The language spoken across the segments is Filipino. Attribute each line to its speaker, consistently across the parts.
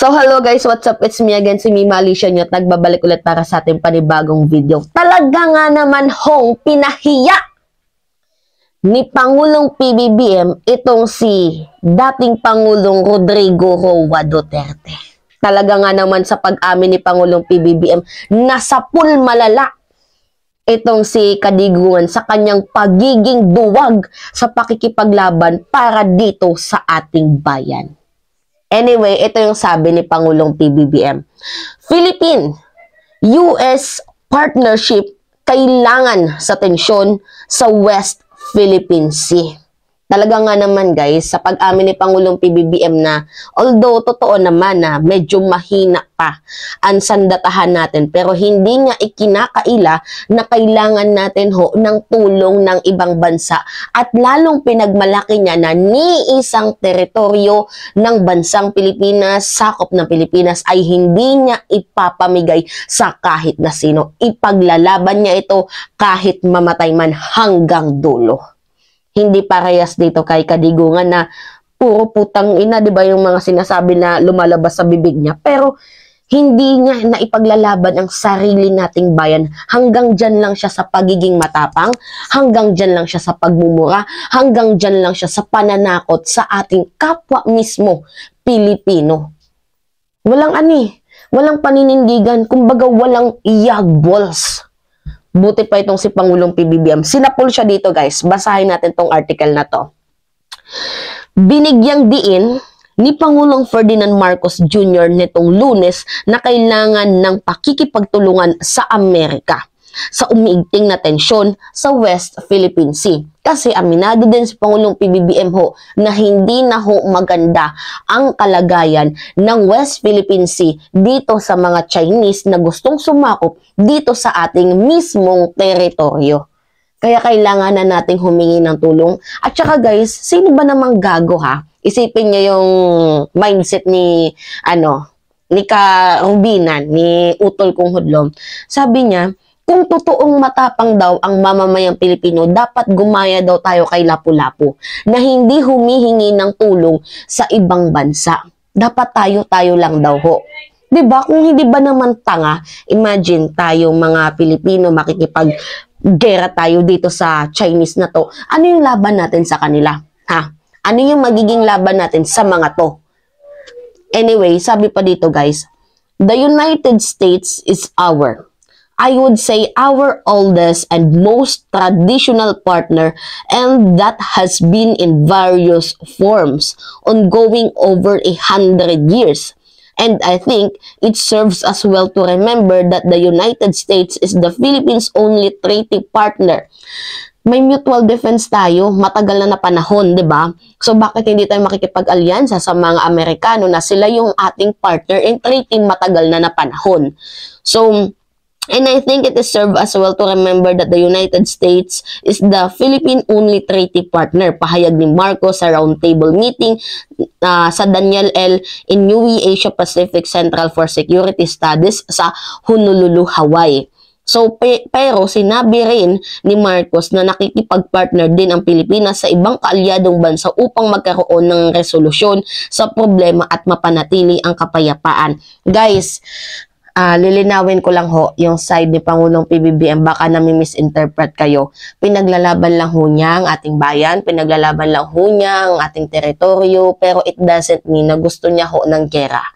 Speaker 1: So hello guys, what's up? It's me again, si Mima Alicia Nyot. Nagbabalik ulit para sa ating panibagong video. Talaga nga naman hong pinahiya ni Pangulong PBBM itong si dating Pangulong Rodrigo Roa Duterte. Talaga nga naman sa pag-amin ni Pangulong PBBM, nasa pool malala itong si Kadigungan sa kanyang pagiging duwag sa pakikipaglaban para dito sa ating bayan. Anyway, ito yung sabi ni Pangulong PBBM. Philippine-US partnership kailangan sa tensyon sa West Philippine Sea. Talaga nga naman guys, sa pag-amin ni Pangulong PBBM na although totoo naman na medyo mahina pa ang sandatahan natin, pero hindi niya ikinakaila na kailangan natin ng tulong ng ibang bansa at lalong pinagmalaki niya na ni isang teritoryo ng bansang Pilipinas, sakop ng Pilipinas ay hindi niya ipapamigay sa kahit na sino. Ipaglalaban niya ito kahit mamatay man hanggang dulo. Hindi parehas dito kay Kadigungan na puro putang ina, di ba yung mga sinasabi na lumalabas sa bibig niya. Pero hindi niya na ipaglalaban ang sarili nating bayan. Hanggang dyan lang siya sa pagiging matapang, hanggang dyan lang siya sa pagmumura, hanggang dyan lang siya sa pananakot sa ating kapwa mismo, Pilipino. Walang walang paninindigan, kumbaga walang yagbols. Buti pa itong si Pangulong PBBM. Sinapol siya dito guys. Basahin natin tong article na to. Binigyang diin ni Pangulong Ferdinand Marcos Jr. nitong Lunes na kailangan ng pakikipagtulungan sa Amerika sa umiigting na tensyon sa West Philippine Sea. Kasi aminado din si Pangulong PBBM na hindi na maganda ang kalagayan ng West Philippine Sea dito sa mga Chinese na gustong sumakop dito sa ating mismong teritoryo. Kaya kailangan na nating humingi ng tulong. At saka guys, sino ba namang gago Isipin niyo yung mindset ni ni Karubinan, ni Utol Kong Hudlom. Sabi niya, kung totoong matapang daw ang mamamayang Pilipino, dapat gumaya daw tayo kay Lapu-Lapu na hindi humihingi ng tulong sa ibang bansa. Dapat tayo lang daw Diba? Kung hindi ba naman tanga, imagine tayo mga Pilipino makikipag-gera tayo dito sa Chinese na to. Ano yung laban natin sa kanila? Ano yung magiging laban natin sa mga to? Anyway, sabi pa dito guys, the United States is I would say our oldest and most traditional partner, and that has been in various forms, ongoing over 100 years. And I think it serves us well to remember that the United States is the Philippines' only treaty partner. May mutual defense tayo, matagal na panahon, di ba? So bakit hindi tayo makikipag-alyansa sa mga Amerikano na sila yung ating partner in treaty matagal na panahon? So, and I think it is served as well to remember that the United States is the Philippine-only treaty partner. Pahayag ni Marcos sa roundtable meeting sa Daniel L. Inouye Asia Pacific Central for Security Studies sa Honolulu, Hawaii. So, pero sinabi rin ni Marcos na nakikipag-partner din ang Pilipinas sa ibang kaalyadong bansa upang magkaroon ng resolusyon sa problema at mapanatili ang kapayapaan. Guys, lilinawin ko lang yung side ni Pangulong PBBM, baka nami-misinterpret kayo. Pinaglalaban lang niya ang ating bayan, pinaglalaban lang niya ang ating teritoryo, pero it doesn't mean na gusto niya ng gera.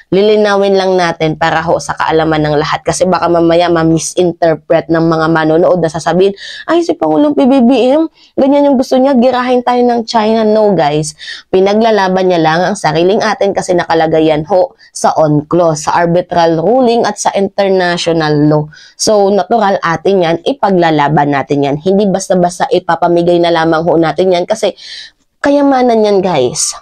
Speaker 1: Lilinawin lang natin para sa kaalaman ng lahat, kasi baka mamaya ma-misinterpret ng mga manonood na sasabihin, ay si Pangulong PBBM, ganyan yung gusto niya, girahin tayo ng China. No guys, pinaglalaban niya lang ang sariling atin kasi nakalagay yan sa UNCLOS, sa arbitral ruling at sa international law. So natural atin yan, ipaglalaban natin yan. Hindi basta-basta ipapamigay na lamang natin yan kasi kayamanan yan guys.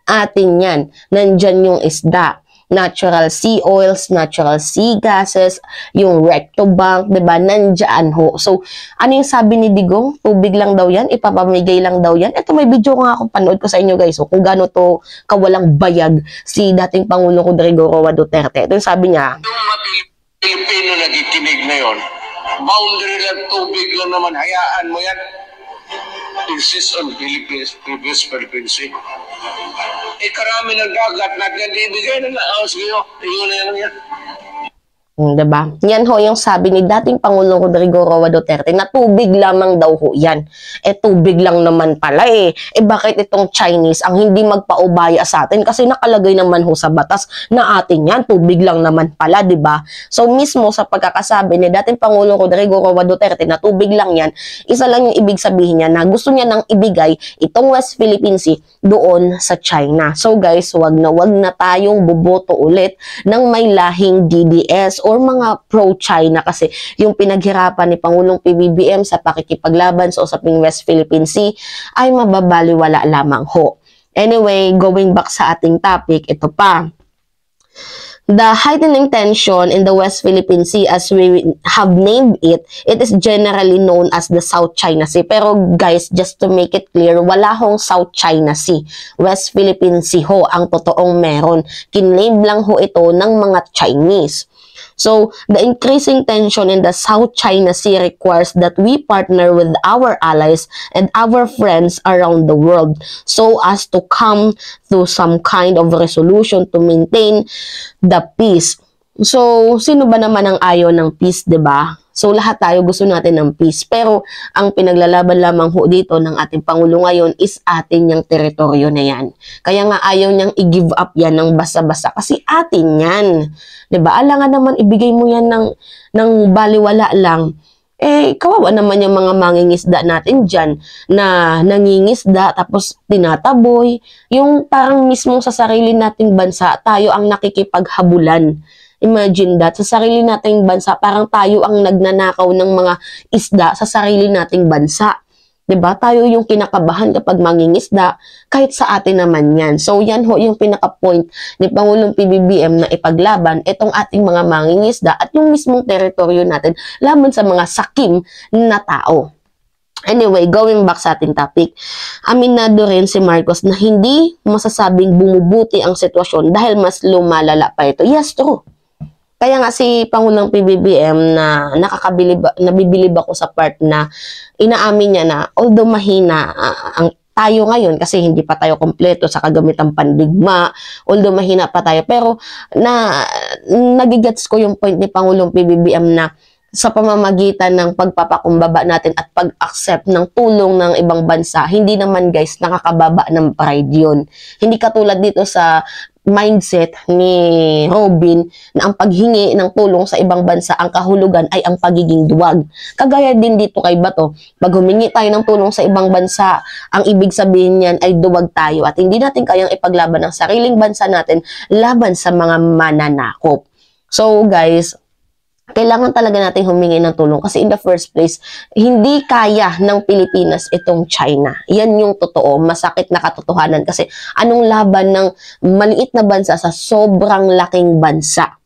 Speaker 1: Atin yan. Nandyan yung isda, natural sea oils, natural sea gases, yung recto bank, diba? Nandyan So, ano yung sabi ni Digong? Tubig lang daw yan, ipapamigay lang daw yan. Ito may video nga akong panood ko sa inyo guys. Kung gaano to kawalang bayag si dating Pangulong Rodrigo Roa Duterte. Ito yung sabi niya.
Speaker 2: Yung mga Pilipino nagikinig na yun, boundary lang, tubig lang naman, hayaan mo yan. Insist on Philippines, previous Philippines. karami ng dagat natin ibigay na sige, yun na yan.
Speaker 1: Diba? Yan ho yung sabi ni dating Pangulong Rodrigo Roa Duterte na tubig lamang daw ho yan. Tubig lang naman pala bakit itong Chinese ang hindi magpaubaya sa atin? Kasi nakalagay naman ho sa batas na atin yan. Tubig lang naman pala, diba? So mismo sa pagkakasabi ni dating Pangulong Rodrigo Roa Duterte na tubig lang yan, isa lang yung ibig sabihin niya na gusto niya nang ibigay itong West Philippine Sea doon sa China. So guys, wag na tayong buboto ulit ng may lahing DDS or mga pro-China kasi yung pinaghirapan ni Pangulong PBBM sa pakikipaglaban sa usaping West Philippine Sea ay mababaliwala lamang ho. Anyway, going back sa ating topic, ito pa. The heightening tension in the West Philippine Sea, as we have named it, it is generally known as the South China Sea. Pero guys, just to make it clear, wala hong South China Sea. West Philippine Sea ho ang totoong meron. Kiname lang ho ito ng mga Chinese. So, the increasing tension in the South China Sea requires that we partner with our allies and our friends around the world so as to come to some kind of resolution to maintain the peace. So, sino ba naman ang ayaw ng peace, 'di ba? So, lahat tayo gusto natin ng peace. Pero, ang pinaglalaban lamang ho dito ng ating Pangulo ngayon is atin yung teritoryo na yan. Kaya nga ayaw niyang i-give up yan ng basa-basa kasi atin yan. 'Di ba? Alangan naman ibigay mo yan ng baliwala lang. Kawawa naman yung mga mangingisda natin dyan na nangingisda tapos tinataboy. Yung parang mismo sa sarili nating bansa, tayo ang nakikipaghabulan. Imagine that, sa sarili nating bansa, parang tayo ang nagnanakaw ng mga isda sa sarili nating bansa. 'Di ba? Tayo yung kinakabahan kapag mangingisda, kahit sa atin naman yan. So, yan ho yung pinaka-point ni Pangulong PBBM na ipaglaban itong ating mga mangingisda at yung mismong teritoryo natin laban sa mga sakim na tao. Anyway, going back sa ating topic, aminado rin si Marcos na hindi masasabing bumubuti ang sitwasyon dahil mas lumalala pa ito. Yes, true. Kaya nga si Pangulong PBBM na nabibilib ako sa part na inaamin niya na although mahina ang tayo ngayon kasi hindi pa tayo kompleto sa kagamitang pandigma, although mahina pa tayo, pero nagigets ko yung point ni Pangulong PBBM na sa pamamagitan ng pagpapakumbaba natin at pag-accept ng tulong ng ibang bansa, hindi naman guys nakakababa ng pride yun. Hindi katulad dito sa mindset ni Robin na ang paghingi ng tulong sa ibang bansa, ang kahulugan ay ang pagiging duwag. Kagaya din dito kay Bato, pag humingi tayo ng tulong sa ibang bansa, ang ibig sabihin niyan ay duwag tayo at hindi natin kayang ipaglaban ang sariling bansa natin laban sa mga mananakop. So guys, kailangan talaga natin humingi ng tulong kasi in the first place, hindi kaya ng Pilipinas itong China. Yan yung totoo, masakit na katotohanan kasi anong laban ng maliit na bansa sa sobrang laking bansa?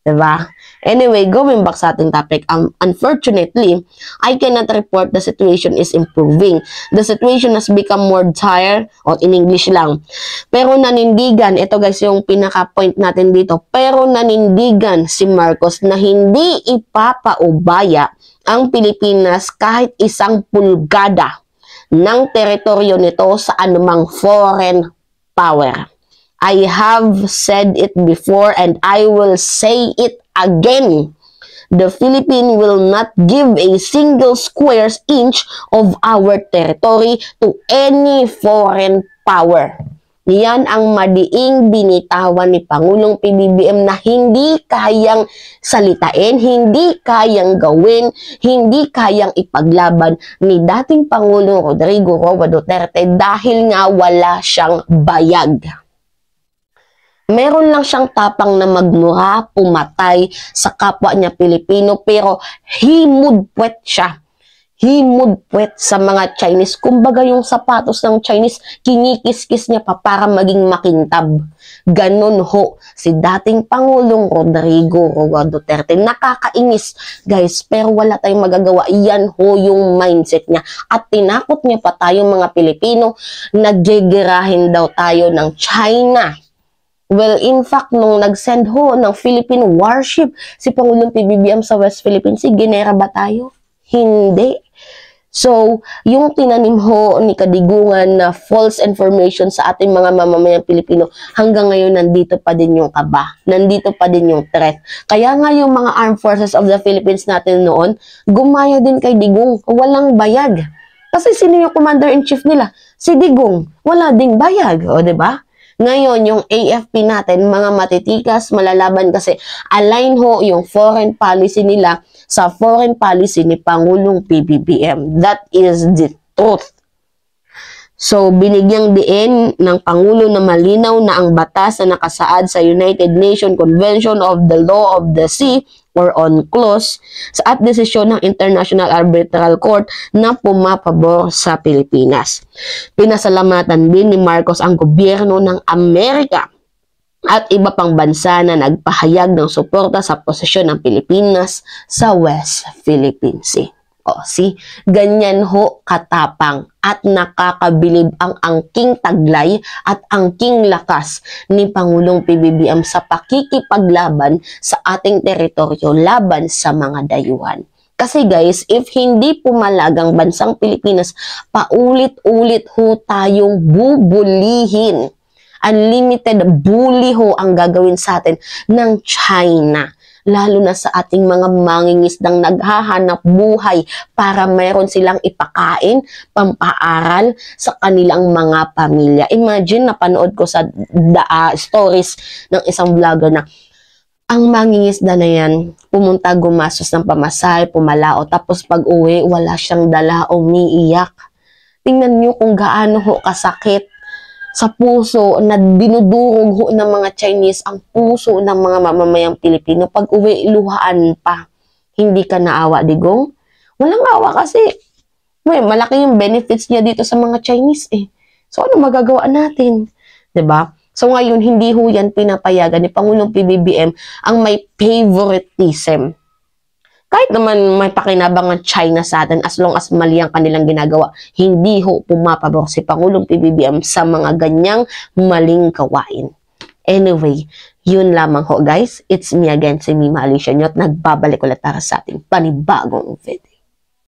Speaker 1: Diba? Anyway, going back sa ating topic, unfortunately, I cannot report the situation is improving. The situation has become more dire, or in English lang. Pero nanindigan, ito guys yung pinaka-point natin dito, pero nanindigan si Marcos na hindi ipapaubaya ang Pilipinas kahit isang pulgada ng teritoryo nito sa anumang foreign power. I have said it before and I will say it again. The Philippines will not give a single square inch of our territory to any foreign power. Yan ang madiing binitawan ni Pangulong PBBM na hindi kayang salitain, hindi kayang gawin, hindi kayang ipaglaban ni dating Pangulong Rodrigo Roa Duterte dahil nga wala siyang bayag. Meron lang siyang tapang na magmura, pumatay sa kapwa niya Pilipino, pero himudpwet siya. Himudpwet sa mga Chinese. Kumbaga yung sapatos ng Chinese, kinikis-kis niya pa para maging makintab. Ganon ho si dating Pangulong Rodrigo Roa Duterte. Nakakainis guys, pero wala tayong magagawa. Yan ho yung mindset niya. At tinakot niya pa tayong mga Pilipino na gegerahin daw tayo ng China. Well, in fact, nung nag-send ho ng Philippine warship si Pangulong PBBM sa West Philippine Sea, ginera ba tayo? Hindi. So, yung tinanim ho ni Kadigungan na false information sa ating mga mamamayang Pilipino, hanggang ngayon nandito pa din yung kaba, nandito pa din yung threat. Kaya nga yung mga Armed Forces of the Philippines natin noon, gumaya din kay Digong, walang bayag. Kasi sino yung commander-in-chief nila? Si Digong, wala ding bayag, o 'di ba? Ngayon, yung AFP natin, mga matitikas, malalaban kasi align ho yung foreign policy nila sa foreign policy ni Pangulong PBBM. That is the truth. So, binigyang diin ng Pangulo na malinaw na ang batas na nakasaad sa United Nations Convention of the Law of the Sea or UNCLOS at desisyon ng International Arbitral Court na pumapabor sa Pilipinas. Pinasalamatan din ni Marcos ang gobyerno ng Amerika at iba pang bansa na nagpahayag ng suporta sa posisyon ng Pilipinas sa West Philippine Sea. O, ganyan ho katapang at nakakabilib ang angking taglay at angking lakas ni Pangulong PBBM sa pakikipaglaban sa ating teritoryo laban sa mga dayuhan. Kasi guys, if hindi pumalag ang bansang Pilipinas, paulit-ulit ho tayong bubulihin. Unlimited bully ho ang gagawin sa atin ng China. Lalo na sa ating mga mangingisdang naghahanap buhay para mayroon silang ipakain, pampaaral sa kanilang mga pamilya. Imagine, napanood ko sa stories ng isang vlogger na ang mangingisda na yan, pumunta gumastos ng pamasahe, pumalao, tapos pag uwi, wala siyang dala, umiiyak. Tingnan niyo kung gaano ho kasakit sa puso na dinudurog ho ng mga Chinese ang puso ng mga mamamayang Pilipino. Pag uwi, luhaan pa. Hindi ka naawa, Digong? Walang awa kasi malaki yung benefits niya dito sa mga Chinese eh. So, ano magagawa natin? 'Di ba? So, ngayon, hindi ho yan pinapayagan ni Pangulong PBBM ang may favoritism. Kahit naman may pakinabang ang China sa atin, as long as mali ang kanilang ginagawa, hindi ho pumapabor si Pangulong PBBM sa mga ganyang maling gawain. Anyway, yun lamang ho guys. It's me again, si Mima Alicia Nyot. Nagbabalik ulit para sa ating panibagong video.